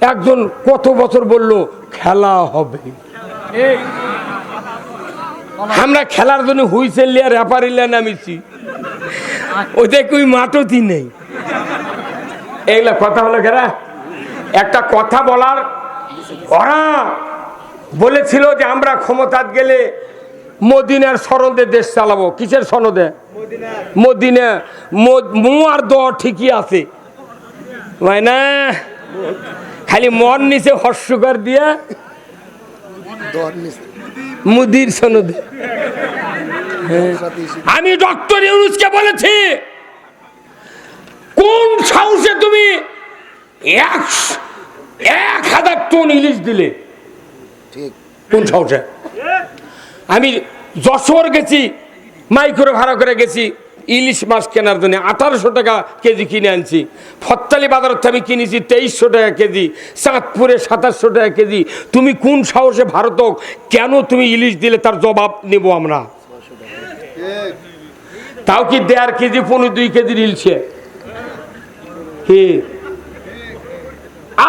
একজন কত বছর বলল খেলা হবে, আমরা খেলার জন্য হুইসেল লিয়া রেফারি লিয়া নামিছি, ওদের কই মাঠতি নেই। এইগুলা কথা হলো ঘেরা। একটা কথা বলার, ওরা বলেছিল যে আমরা ক্ষমতাত গেলে মদিনার সনদে দেশ চালাবো। কিসের সনদে? মদিনা। মুয়ার দ ঠিকই আছে ভাই না, খালি মন নিচে হর্ষকার দিয়া মুদির সনদে। আমি ডক্টর ইউনূসকে বলেছি, কোন সাহসে তুমি 1000 টন ইলিশ দিলে? কোন সাহসে? আমি যশোর গেছি, মাইক্রো ভাড়া করে গেছি ইলিশ মাছ কেনার জন্য। 1800 টাকা কেজি কিনে আনছি। ফত্তালি বাজারত আমি কিনেছি 2300 টাকা কেজি, চাঁদপুরে 2700 টাকা কেজি। তুমি কোন সাহসে ভারত, কেন তুমি ইলিশ দিলে তার জবাব নেব আমরা। তাও কি 1.5 কেজি 2 কেজির ইলিশে কি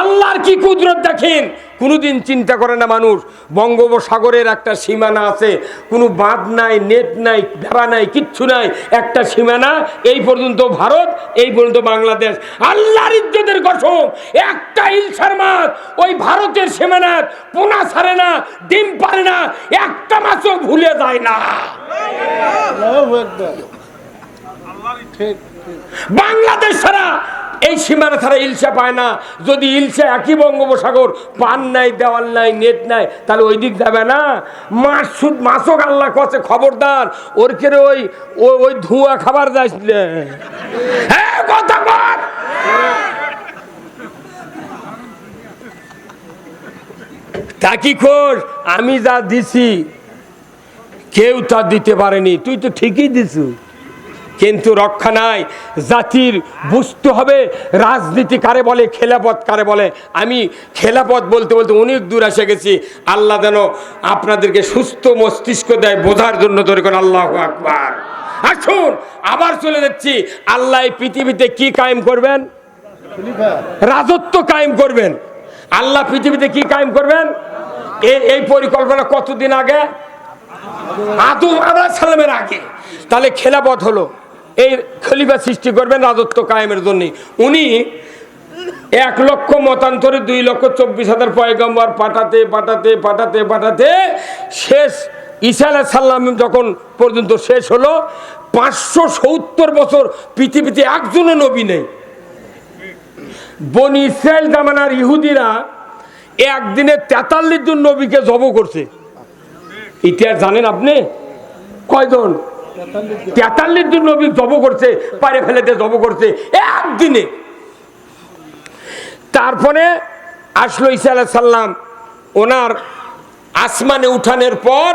আল্লাহর কি কুদরত দেখেন। কোনোদিন চিন্তা করে না মানুষ, বঙ্গোপসাগরের একটা সীমানা আছে, কোনো বাঁধ নাই, নেট নাই, ভেড়া নাই, কিচ্ছু নাই, একটা সীমানা, এই পর্যন্ত ভারত, এই পর্যন্ত বাংলাদেশ। আল্লাহর ইজ্জতের কসম, একটা ইলশার মাছ ওই ভারতের সীমানার পোনা ছাড়ে না, ডিম পারে না, একটা মাছও ভুলে যায় না। বাংলাদেশ ছাড়া এই সীমানা ছাড়া ইলশা পায় না। যদি ইলশা একই বঙ্গোপসাগর, পান নাই, দেওয়াল নাই, নেট নাই, তাহলে ওই দিক যাবে না। মাছও আল্লাহ কছে খবরদার, ওর কেড়ে ওই ধোঁয়া খাবার যাস কথা বল। তা কি খোঁজ, আমি যা দিছি কেউ তা দিতে পারেনি, তুই তো ঠিকই দিছু, কিন্তু রক্ষা নাই। জাতির বুঝতে হবে রাজনীতি কারে বলে, খেলাফত কারে বলে। আমি খেলাফত বলতে বলতে অনেক দূর এসে গেছি। আল্লাহ যেন আপনাদেরকে সুস্থ মস্তিষ্ক দেয় বোঝার জন্য। ধরে কোন আল্লাহু আকবার। আসুন আবার চলে যাচ্ছি। আল্লাহ পৃথিবীতে কি কায়েম করবেন? রাজত্ব কায়েম করবেন। আল্লাহ পৃথিবীতে কি কায়েম করবেন? এই পরিকল্পনা কতদিন আগে? আদম আলাইহিস সালামের আগে। তাহলে খেলাফত হলো, এই খলিফা সৃষ্টি করবেন রাজত্ব কায়েমের জন্য। উনি 1 লক্ষ মতান্তরে 2,24,000 পয়গম্বর পাঠাতে পাঠাতে পাঠাতে পাঠাতে শেষ ঈসা আলাইহিস সালাম যখন পর্যন্ত শেষ হলো, 570 বছর পৃথিবীতে একজনও নবী নেই। বনি ইসরাইল জামানার ইহুদিরা একদিনে 43 জন নবীকে জব করছে। ইতিহাস জানেন আপনি? কয়জন? 43 জন নবী জব করছে, পারে ফেলেতে জব করছে একদিনে। তারপরে আসলো ঈসা আলাইহিস সালাম, ওনার আসমানে উঠানের পর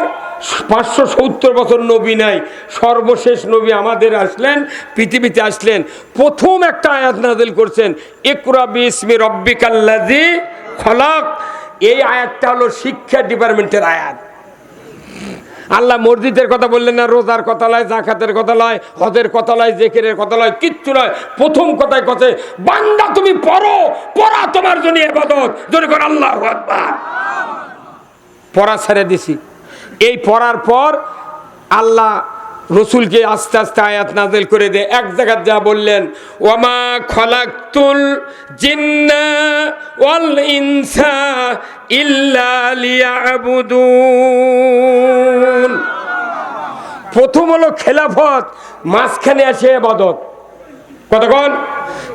570 বছর নবী নাই। সর্বশেষ নবী আমাদের আসলেন, পৃথিবীতে আসলেন। প্রথম একটা আয়াত নাযিল করছেন, ইকরা বিসমি রাব্বিকাল্লাযী খলাক। এই আয়াতটা হলো শিক্ষা ডিপার্টমেন্টের আয়াত। আল্লাহ মসজিদের কথা বললেন না, রোজার কথা লয়, যাকাতের কথা লয়, হজের কথা লয়, জিকিরের কথা লয়, কিচ্ছু নয়। প্রথম কথায় কথা, বান্দা তুমি পড়ো, পড়া তোমার জন্য ইবাদত। জোরে করে আল্লাহু আকবার। পড়া ছেড়ে দিছি। এই পড়ার পর আল্লাহ রসুলকে আস্তে আস্তে আয়াত নাযিল করে দেয়। এক জায়গায় যা বললেন, ওয়ামা খলাকতুল জিন্না ওয়াল ইনসা ইল্লা লিয়াবুদুন। প্রথম হলো খেলাফত, মাঝখানে আসে ইবাদত। কতক্ষণ?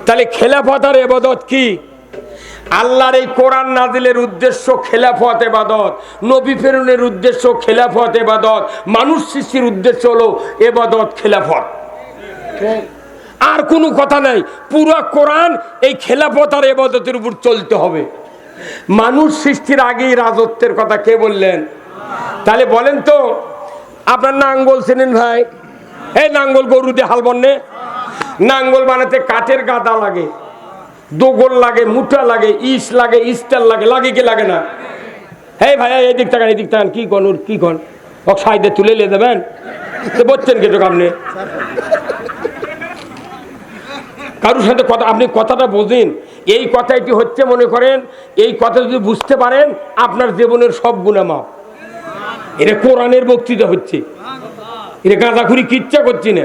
তাহলে খেলাফত আর ইবাদত কি? আল্লাহর এই কোরআন নাজিলের উদ্দেশ্য খেলাফত ইবাদত, নবী প্রেরণের উদ্দেশ্য খেলাফত ইবাদত, মানুষ সৃষ্টির উদ্দেশ্য হলো ইবাদত খেলাফত। আর কোনো কথা নাই। পুরো কোরআন এই খেলাফত আর ইবাদতের উপর চলতে হবে। মানুষ সৃষ্টির আগেই রাজত্বের কথা কে বললেন? তাহলে বলেন তো, আপনার নাঙ্গল চেনেন ভাই? এই নাঙ্গল গরু দিয়ে হাল বন্নে, নাঙ্গল বানাতে কাঠের গাদা লাগে, দোগল লাগে, মুঠা লাগে, ইস লাগে, স্টার লাগে, লাগে কি লাগে না? এই ভাই এদিক তাকান, এদিক তাকান, কি কন ওর কি কন, ও সাইডে তুলে নিয়ে দেবেন তো বলছেন কিছু আপনি কারোর সাথে কথা, আপনি কথাটা বোঝেন। এই কথাটি হচ্ছে, মনে করেন এই কথা যদি বুঝতে পারেন আপনার জীবনের সব গুনাহ মাফ। এটা কোরআনের বক্তৃতা হচ্ছে, এটা গাঁজাখুরি কিচ্ছা করছি না।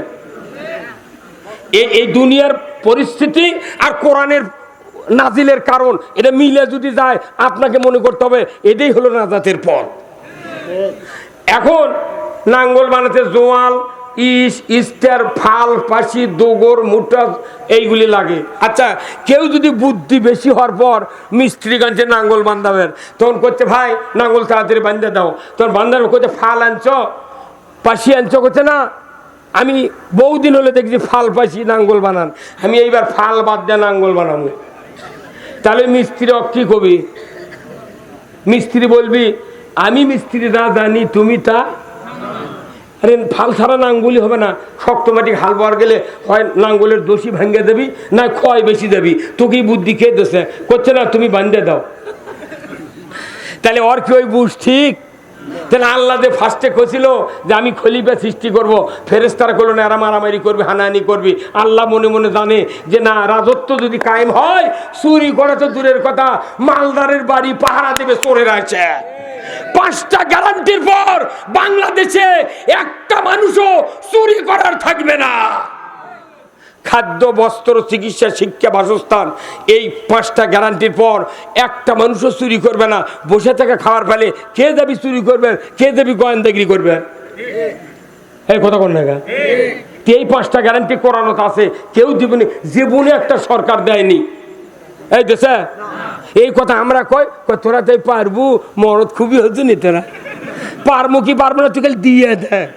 এই দুনিয়ার পরিস্থিতি আর কোরআনের নাজিলের কারণ এটা মিলে যদি যায়, আপনাকে মনে করতে হবে এটাই হলো নাজাতের পথ। এখন নাঙ্গল বানাতে জোয়াল, ইস্টার, ফাল, পাশি, দোগর, মুটা এইগুলি লাগে। আচ্ছা, কেউ যদি বুদ্ধি বেশি হওয়ার পর মিস্ত্রিগঞ্জে নাঙ্গল বান্ধাবেন, তখন করছে ভাই নাঙ্গল তাড়াতাড়ি বান্ধে দাও। তখন বান্ধাবে করছে ফাল আনছ, পাশি আনছ, করছে না আমি বহুদিন হলে দেখছি ফাল পাশি নাঙ্গল বানান, আমি এইবার ফাল বাদ দিয়ে নাঙ্গল বানাবো। তাহলে মিস্ত্রি কি কবি? মিস্ত্রি বলবি আমি মিস্ত্রি না জানি, তুমি তা। আরে ফাল ছাড়া নাঙ্গুলি হবে না। শক্ত মাটি হাল বার গেলে হয় নাঙ্গলের দোষী ভাঙ্গে দেবি, না ক্ষয় বেশি দেবি। তোকেই বুদ্ধি খেয়ে দেছে, করছে না তুমি বান্ধে দাও। তাহলে ওর কি ওই বুঝ ঠিক? তাহলে আল্লাহ যে ফার্স্টে কছিল যে আমি খলিফা সৃষ্টি করব, ফেরেশতারা করলো না এরা মারামারি করবি, হানাহানি করবি। আল্লাহ মনে মনে জানে যে না, রাজত্ব যদি কায়েম হয়, চুরি করা তো দূরের কথা, মালদারের বাড়ি পাহারা দেবে চোরের আছে। 5টা গ্যারান্টির পর বাংলাদেশে একটা মানুষও চুরি করার থাকবে না। খাদ্য, বস্ত্র, চিকিৎসা, শিক্ষা, বাসস্থান, এই 5টা গ্যারান্টির পর একটা মানুষও চুরি করবে না। বসে থেকে খাওয়ার ফলে কে যাবি চুরি করবেন, কে যাবি গোয়েন্দাগিরি করবেন? এই কথা কোন জায়গা? এই 5টা গ্যারান্টি করানো আছে, কেউ দিবনি, জীবনে একটা সরকার দেয়নি এই দেশে। এই কথা আমরা কই, তোরা তাই পারবো, মরদ খুবই হচ্ছে নি, তোরা পারবো কি পারবো না, তুই খালি দিয়ে দেয়।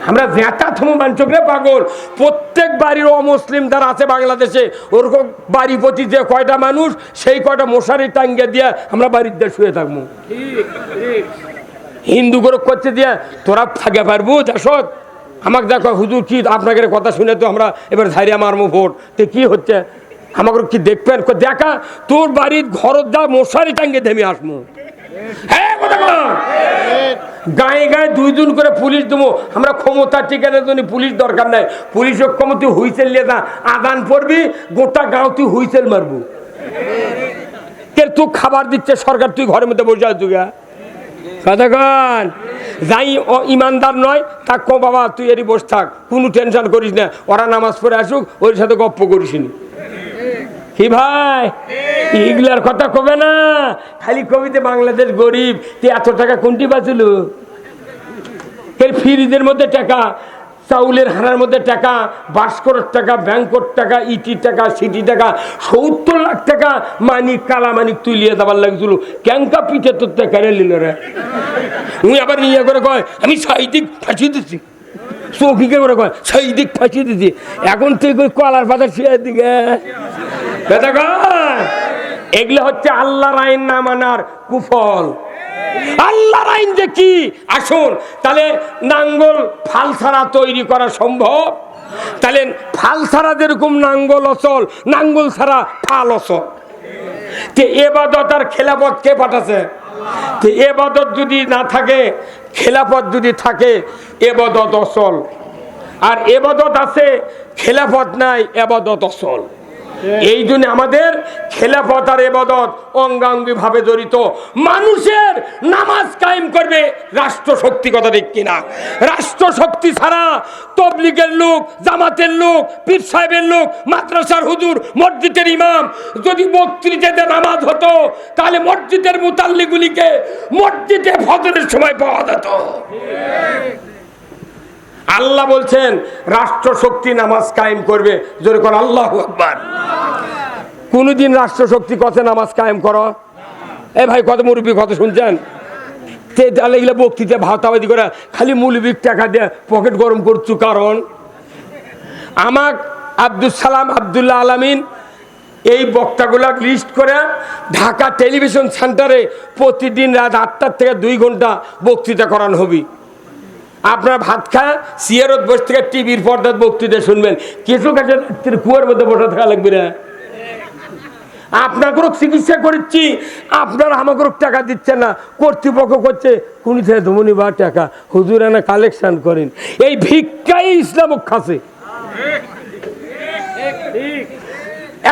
আমরা জ্যাঠা থমু মানচকরে পাগল। প্রত্যেক বাড়ির অমুসলিম যারা আছে বাংলাদেশে, ওরকম বাড়ি প্রতি যে কয়টা মানুষ, সেই কয়টা মশারি টাঙ্গে দিয়ে আমরা বাড়ির দিয়ে শুয়ে থাকবো। হিন্দু করে করতে দিয়ে তোরা থাকে পারবো যাসত। আমাকে দেখো হুজুর কি আপনাকে কথা শুনে তো আমরা এবার ধারিয়া মারমো ভোট, তো কি হচ্ছে আমাকে কি দেখবেন? দেখা তোর বাড়ির ঘর যা মশারি টাঙ্গে দেমি আসমো। হ্যাঁ কথা বল। গায়ে গায়ে 2 জন করে পুলিশ দেবো আমরা, ক্ষমতা টিকানোর জন্য পুলিশ দরকার নাই। পুলিশের ক্ষমতা হুইসেল নিয়ে যা আদান পড়বি, গোটা গাঁও তুই হুইসেল মারবো। কে তুই খাবার দিচ্ছে সরকার, তুই ঘরের মধ্যে বসে আছো গা কতক্ষণ? যাই ইমানদার নয় তা কো বাবা তুই এরই বসে থাক, কোনো টেনশন করিস না, ওরা নামাজ পড়ে আসুক, ওর সাথে গপ্প করিস নি। কি ভাই, এগুলার কথা কবে না, খালি কবিতে বাংলাদেশ গরিব, তুই এত টাকা কোনটি বাঁচল? ফ্রিজের মধ্যে টাকা, চাউলের হানার মধ্যে টাকা, বাস্করের টাকা, ব্যাংকর টাকা, ইটির টাকা, সিটি টাকা, 70 লাখ টাকা মানিক, কালা মানিক তুলিয়ে দেবার লাগছিল। ক্যাঙ্কা পিঠে তোর টাকা নিল রে। উনি আবার নিয়ে করে কয় আমি সাইদিক ফাঁসি দিচ্ছি, চৌকিকে করে কয় সাইদিক ফাঁসি দিচ্ছি। এখন তুই কলার পাতার শুয়ে দিকে এগুলো হচ্ছে আল্লাহর আইন না মানার কুফল। আল্লাহর আইন যে কি, আসুন তাহলে নাঙ্গল ফাল ছাড়া তৈরি করা সম্ভব? তাহলে ফাল ছাড়া যেরকম নাঙ্গল অচল, নাঙ্গল ছাড়া ফাল অচল। এবাদত আর খেলাফত কে পাঠাছে? এবাদত যদি না থাকে, খেলাফত যদি থাকে, এবাদত অচল। আর এবাদত আছে, খেলাফত নাই, এবাদত অচল। এই জন্য আমাদের খেলাফত আর ইবাদত অঙ্গাঙ্গি ভাবে জড়িত। মানুষের নামাজ কায়েম করবে রাষ্ট্র শক্তি, কথা ঠিক কিনা? রাষ্ট্র শক্তি ছাড়া তবলিগের লোক, জামাতের লোক, পীর সাহেবের লোক, মাদ্রাসার হুজুর, মসজিদের ইমাম যদি বক্তৃতাতে নামাজ হতো, তাহলে মসজিদের মুতাল্লিগুলিকে মসজিদে ফজরের সময় পাওয়া যেত। আল্লাহ বলছেন রাষ্ট্র শক্তি নামাজ কায়েম করবে, জোরে কর আল্লাহু আকবার। কোনদিন রাষ্ট্র শক্তি কথা নামাজ কায়েম করো? এই ভাই কত মুরব্বী কত শুনছেন? তাহলে এগুলো বক্তৃতা ভাতাবাদি করে খালি মুলবিক টাকা দিয়ে পকেট গরম করছু। কারণ আমার আব্দুল সালাম আব্দুল্লাহ আলামিন এই বক্তাগুলা লিস্ট করে ঢাকা টেলিভিশন সেন্টারে প্রতিদিন রাত 8টা থেকে 2 ঘন্টা বক্তৃতা করানো হবে। আপনার ভাত খা সিয়ারত বসে থেকে টিভির পর্দার বক্তৃতা শুনবেন, কিছু কাছে রাত্রির কুয়ার মধ্যে বসে থাকা লাগবে না। আপনাকেও চিকিৎসা করছি, আপনারা আমাকেও টাকা দিচ্ছেন না, কর্তৃপক্ষ করছে কোন থেকে ধমনি বা টাকা হুজুর এনে কালেকশন করেন। এই ভিক্ষাই ইসলাম খাসে।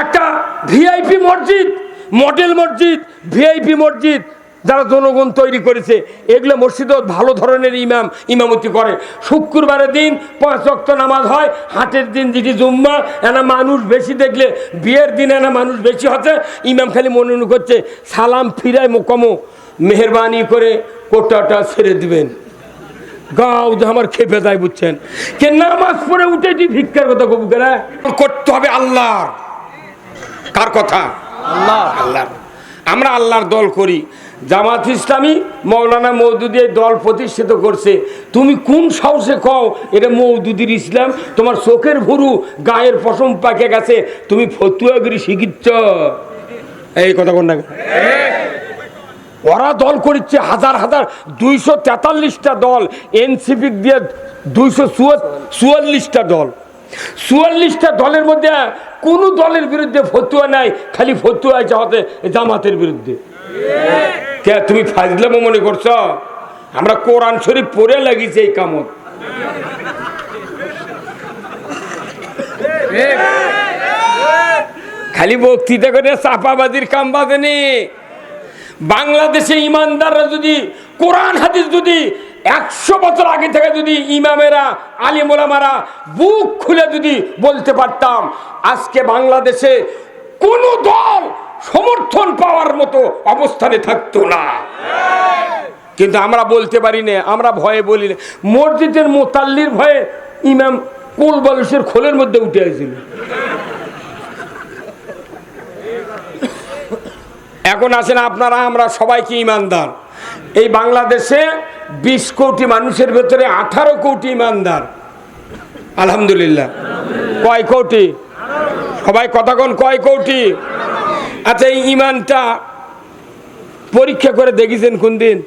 একটা ভিআইপি মসজিদ, মডেল মসজিদ, ভিআইপি মসজিদ যারা জনগণ তৈরি করেছে, এগুলো মসজিদও ভালো ধরনের ইমামতি করে। শুক্রবারের দিন 5 ওয়াক্ত নামাজ হয়, হাটের দিন যেটি জুম্মা, এনা মানুষ বেশি দেখলে বিয়ের দিন এনা মানুষ বেশি হচ্ছে, ইমাম খালি মনে করছে সালাম ফিরায় মোকামো মেহরবানি করে কোটাটা ছেড়ে দিবেন। গাও যে আমার খেপে যায়, বুঝছেন? কে নামাজ পড়ে উঠে তুই ভিক্ষার কথা কবু করে করতে হবে আল্লাহর। কার কথা? আল্লাহ। আমরা আল্লাহর দল করি। জামাত ইসলামী মৌলানা মওদুদী এই দল প্রতিষ্ঠিত করছে। তুমি কোন সাহসে কও এটা মওদুদীর ইসলাম? তোমার চোখের ভুরু গায়ের পশম পাকে গেছে, তুমি ফতুয়াগিরি শিখিচ্ছ। এই কথা কোন না? ওরা দল করছে হাজার হাজার, 243টা দল, এনসিপি দিয়ে 244টা দল। 44টা দলের মধ্যে কোন দলের বিরুদ্ধে ফতুয়া নাই, খালি ফতুয়া আছে হতে জামাতের বিরুদ্ধে। কে তুমি ফাজলামো মনে করছ? আমরা কোরআন শরীফ পড়ে লাগিয়েছি এই কামত। খালি বক্তৃতা করে চাপাবাজির কাম বাজেনি। বাংলাদেশে ইমানদাররা যদি কোরআন হাদিস যদি 100 বছর আগে থেকে যদি ইমামেরা আলিম ওলামারা বুক খুলে যদি বলতে পারতাম, আজকে বাংলাদেশে কোন দল সমর্থন পাওয়ার মতো অবস্থানে থাকতো না। কিন্তু আমরা বলতে পারি না, আমরা ভয়ে বলি না। মসজিদের মোতাল্লির ভয়ে ইমাম কোল বালিশের খোলের মধ্যে উঠে আসছিল। এখন আসেন আপনারা, আমরা সবাই কি ইমানদার? এই বাংলাদেশে 20 কোটি মানুষের ভেতরে 18 কোটি ইমানদার, আলহামদুলিল্লাহ। কয় কোটি? সবাই কথা কোন, কয় কোটি? আচ্ছা, এই ইমানটা পরীক্ষা করে দেখেছেন কোন দিন?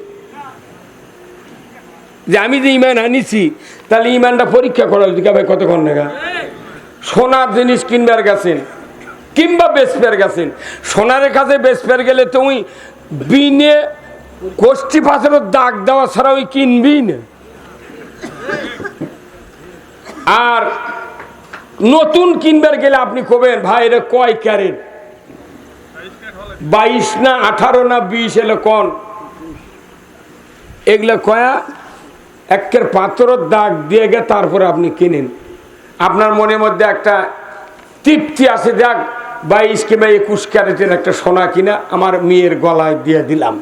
যে আমি যে ইমান আনিছি, তাহলে ইমানটা পরীক্ষা করা উচিত। ভাই কতক্ষণ না সোনার জিনিস কিনবার গেছেন কিংবা বেচবার গেছেন, সোনারের কাছে বেচবার গেলে তুমি বিনে কোষ্ঠী পাথরের দাগ দেওয়া ছাড়া ওই কিনবি না। আর নতুন কিনবার গেলে আপনি কবেন ভাই এটা কয় ক্যারেট, 22 না 18 না 20 এলো কোন, এগুলো কয়া একের পাথরের দাগ দিয়ে গে তারপরে আপনি কিনেন। আপনার মনের মধ্যে একটা তৃপ্তি আছে, দেখ 22 কিংবা 21 ক্যারেটের একটা সোনা কিনা আমার মেয়ের গলায় দিয়ে দিলাম।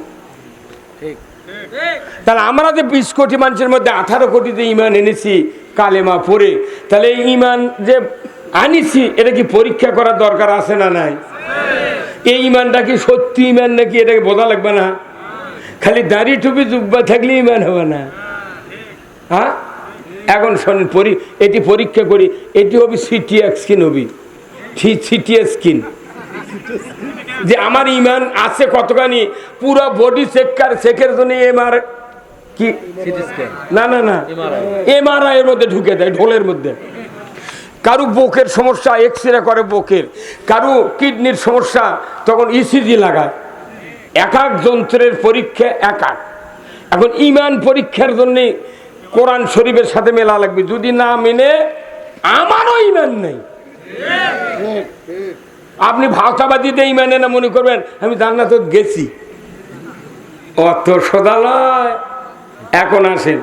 তাহলে আমরা যে 20 কোটি মানুষের মধ্যে 18 কোটিতে ইমান এনেছি কালেমা পড়ে, তাহলে এই ইমান যে আনিছি এটা কি পরীক্ষা করার দরকার আছে না নাই? এই ইমানটা কি সত্যি ইমান নাকি এটাকে বোঝা লাগবে না? খালি দাড়ি টুপি জুব্বা থাকলে ইমান হবে না। হ্যাঁ, এখন শোনেন, এটি পরীক্ষা করি, এটি হবে সিটি স্কিন, হবে সিটি স্কিন, যে আমার ইমান আছে কতখানি। পুরো বডি চেকের জন্য এমআর কি না না না এমআরআই এর মধ্যে ঢুকে দেয়, ঢোলের মধ্যে। কারু বুকের সমস্যা, এক্সরে করে বুকের, কারু কিডনির সমস্যা, তখন ইসিজি লাগায়। এক এক যন্ত্রের পরীক্ষা এক এক। এখন ইমান পরীক্ষার জন্য কোরআন শরীফের সাথে মেলা লাগবে। যদি না মেনে, আমারও ইমান নেই। আপনি ভাষাবাদীতে ইমানে না মনে করবেন আমি জান্নাতে গেছি, অত সদালয়। এখন আসেন,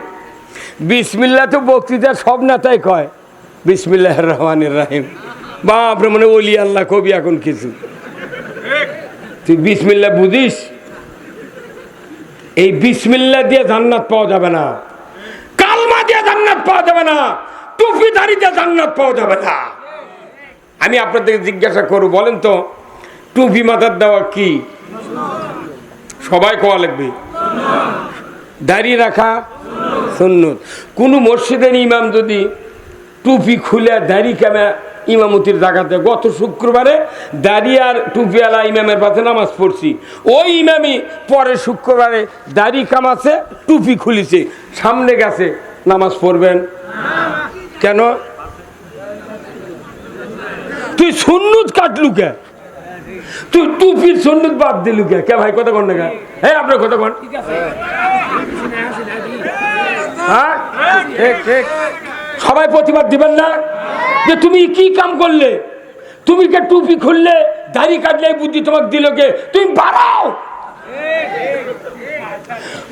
বিসমিল্লাহ তো বক্তৃতা সব নেতাই কয় বিসমিল্লাহির রহমানির রহিম। বাপরে, মানে ওলি আল্লাহ কবি এখন কিছু। তুই বিসমিল্লাহ বুঝিস? এই বিসমিল্লাহ দিয়ে জান্নাত পাওয়া যাবে না, কালমা দিয়ে জান্নাত পাওয়া যাবে না, টুপিদারি দিয়ে জান্নাত পাওয়া যাবে না। আমি আপনাদের জিজ্ঞাসা করব, বলেন তো টুপি মাথার দেওয়া কি? সবাই কোয়া লাগবে। দাড়ি রাখা সুন্নত। কোন মসজিদের ইমাম যদি টুপি খুলে দাড়ি কামে ইমামতির জায়গাতে, গত শুক্রবারে দাড়ি আর টুপিওয়ালা ইমামের পাশে নামাজ পড়ছি, ওই ইমামই পরে শুক্রবারে দাড়ি কামাছে, টুপি খুলিছে, সামনে গেছে, নামাজ পড়বেন কেন? তুই সুন্নত কাটলু কে? তুই টুপির সুন্নত বাদ দিলু কে? কে ভাই কথা কন না? হ্যাঁ, আপনার কথা কন। হ্যাঁ, সবাই প্রতিবাদ দিবেন না যে তুমি কি কাম করলে? তুমি কে টুপি খুললে দাড়ি কাটলে বুদ্ধি তোমাকে দিল কে? তুমি বাড়াও।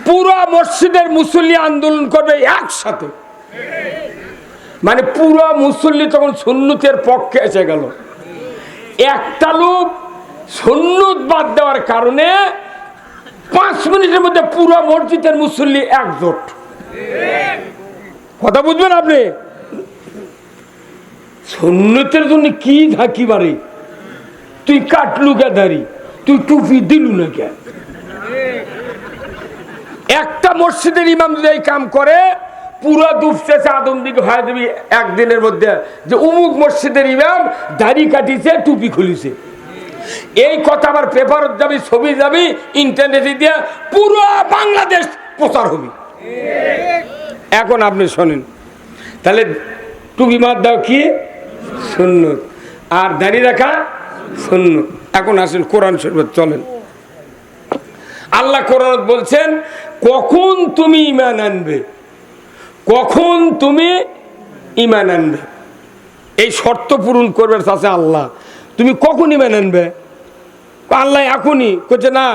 পুরো মসজিদের মুসল্লি আন্দোলন করবে একসাথে, মানে পুরো মুসল্লি তখন সুন্নতের পক্ষে এসে গেল। একটা লোক সুন্নত বাদ দেওয়ার কারণে 5 মিনিটের মধ্যে পুরো মসজিদের মুসল্লি একজোট। কথা বুঝবেন আপনি? সুন্নতের জন্য কি ঝাঁকি মারে, তুই কাটলু কে দাড়ি, তুই টুপি দিলু না কে? একটা মসজিদের ইমাম যদি এই কাম করে, পুরো দুপচেছে আদম দিকে হয় দেবী একদিনের মধ্যে যে অমুক মসজিদের ইমাম দাড়ি কাটিছে, টুপি খুলিছে। এই কথা আবার পেপারত যাবি, ছবি যাবি, ইন্টারনেটে দিয়ে পুরো বাংলাদেশ প্রচার হবে। এখন আপনি শোনেন, তাহলে টুপি মার দাও কি সুন্নত, আর দাড়ি রাখা সুন্নত। এখন আসেন কোরআন শরীফ চলেন। আল্লাহ কোরআন বলছেন কখন তুমি ঈমান আনবে, কখন তুমি ঈমান আনবে, এই শর্ত পূরণ করবে চাচা আল্লাহ। তুমি কখন ঈমান আনবে? আল্লাহ এখনই করছে না,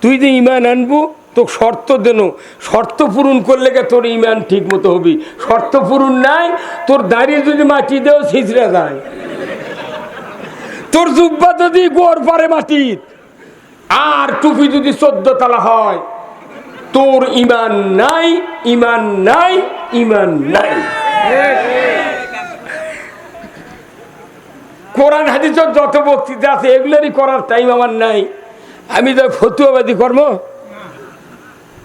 তুই যে ঈমান আনবো তো শর্ত দেন, শর্ত পূরণ করলে তোর ঈমান ঠিক মতো হবি। শর্ত পূরণ নাই, তোর দাড়ি যদি মাটি দেও ছিঁচড়ে যায়, তোর জুব্বা যদি গোর পারে মাটির, আর টুপি যদি 14 তলা হয়, তোর ঈমান নাই, ঈমান নাই, ঈমান নাই। কোরআন হাদিসের যত বক্তৃতা আছে এগুলোরই করার টাইম আমার নাই। আমি তো ফতুয়াবাদী কর্ম,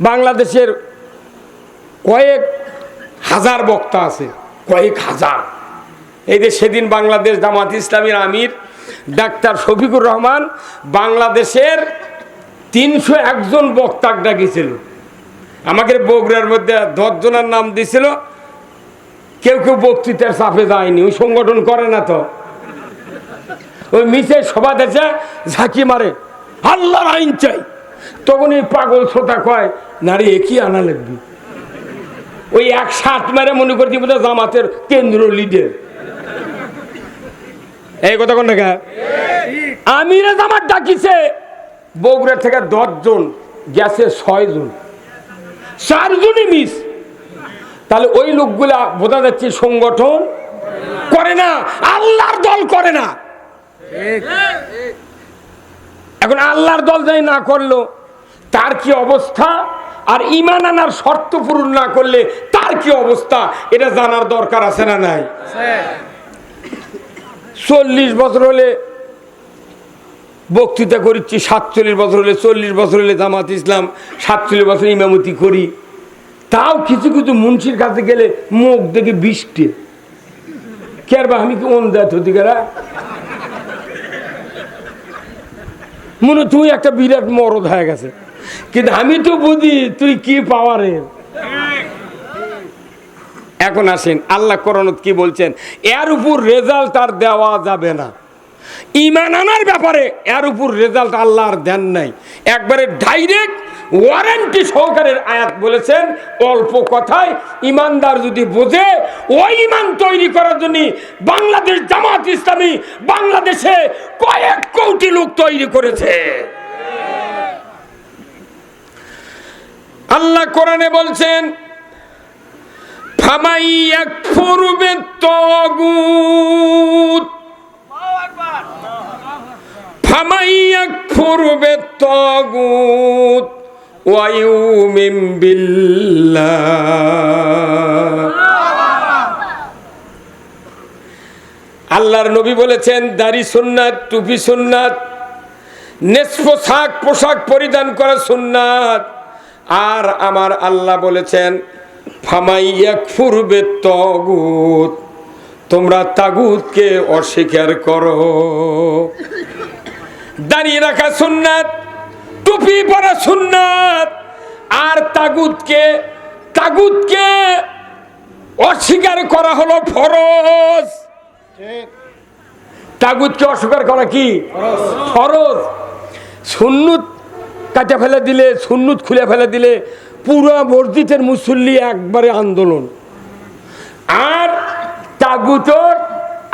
বাংলাদেশের কয়েক হাজার বক্তা আছে, কয়েক হাজার। এই যে সেদিন বাংলাদেশ জামাত ইসলামীর আমির ডাক্তার শফিকুর রহমান বাংলাদেশের 301 জন বক্তা ডাকিছিল। আমাকে বগুড়ার মধ্যে 10 জনের নাম দিছিল। কেউ কেউ বক্তৃতার চাপে যায়নি, ওই সংগঠন করে না, তো ওই মিছে সভা দেশে ঝাঁকি মারে, আল্লাহর আইন চাই। তখন এই পাগল শ্রোতা কয়, নারী একই আনা লাগবে। ওই 1 মেরে মনে করছি বোধহয় জামাতের কেন্দ্র লিডার। এই কথা কোন দেখা আমিরে জামাত ডাকিছে, বগুড়া থেকে 10 জন গেছে, 6 জন, 4 জনই মিস। তাহলে ওই লোকগুলা বোঝা যাচ্ছে সংগঠন করে না, আল্লাহর দল করে না। এখন আল্লাহর দল যাই না করলো তার কি অবস্থা, আর ঈমান আনার শর্ত পূরণ না করলে তার কি অবস্থা, এটা জানার দরকার আছে না নাই? 40 বছর হলে বক্তৃতা করিচ্ছি, 47 বছর হলে, 40 বছর হলে জামাত ইসলাম, 47 বছর ইমামতি করি। তাও কিছু কিছু মুন্সির কাছে গেলে মুখ দেখে 20টে কে বা আমি কি অন্ধাত অধিকারা মনে তুই একটা বিরাট মরদ হয়ে গেছে, কিন্তু আমি তো বুঝি তুই কি পাওয়ারের। এখন আসেন আল্লাহ কোরআন কি বলছেন, এর উপর রেজাল্ট আর দেওয়া যাবে না। ঈমান আনার ব্যাপারে এর উপর রেজাল্ট আল্লাহর দেন নাই, একবারে ডাইরেক্ট ওয়ারেন্টি সহকারের আয়াত বলেছেন। অল্প কথায় ইমানদার যদি বোঝে, ওই ইমান তৈরি করার জন্য বাংলাদেশ জামাত ইসলামী বাংলাদেশে কয়েক কোটি লোক তৈরি করেছে। আল্লাহ কোরআনে বলছেন, ফামাই ইয়াকফুর বিত্তাগুত, ফামাই ইয়াকফুর বিত্তাগুত ওয়া ইউমিন বিল্লাহ। আল্লাহর নবী বলেছেন দাড়ি সুন্নাত, টুপি সুন্নাত, নেসফ পোশাক পরিধান করা সুন্নাত। আর আমার আল্লাহ বলেছেন ফামাই ইয়াকফুর বিত্তাগুত, তোমরা তাগুতকে অস্বীকার করো। দাঁড়িয়ে রাখা সুন্নাত, টুপি পরা সুন্নাত, আর তাগুতকে অস্বীকার করা হলো ফরজ। তাগুতকে অস্বীকার করা কি ফরজ। সুন্নত কাটে ফেলে দিলে, সুন্নত খুলে ফেলে দিলে পুরো মসজিদের মুসল্লি একবারে আন্দোলন। আর তাগুতর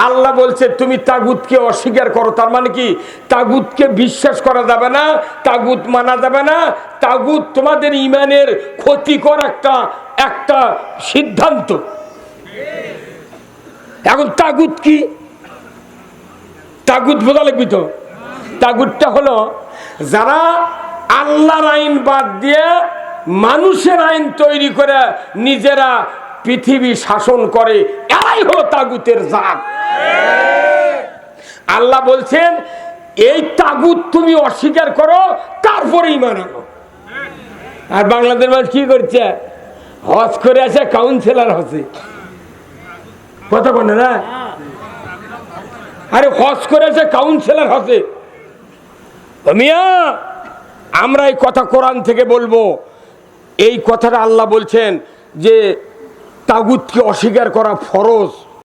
আল্লাহ বলছে তুমি তাগুতকে অস্বীকার করো, তার মানে কি তাগুতকে বিশ্বাস করা যাবে না, তাগুত মানা যাবে না, তাগুত তোমাদের ইমানের ক্ষতিকর একটা সিদ্ধান্ত। এখন তাগুত কি? তাগুত বোঝা লাগবি তো। তাগুতটা হলো যারা আল্লাহর আইন বাদ দিয়ে মানুষের আইন তৈরি করে নিজেরা পৃথিবী শাসন করে, এরাই হলো তাগুতের জাত। আল্লাহ বলছেন এই তাগুত তুমি অস্বীকার করো, তারপরে ঈমান আনো। আর বাংলাদেশের মানুষ কি করছে? হজ করে আছে, কাউন্সিলর হচ্ছে, কথা বলে না? আরে হজ করে আছে, কাউন্সিলর হচ্ছে। মিয়া, আমরা এই কথা কোরআন থেকে বলবো। এই কথাটা আল্লাহ বলছেন যে তাগুতকে অস্বীকার করা ফরজ।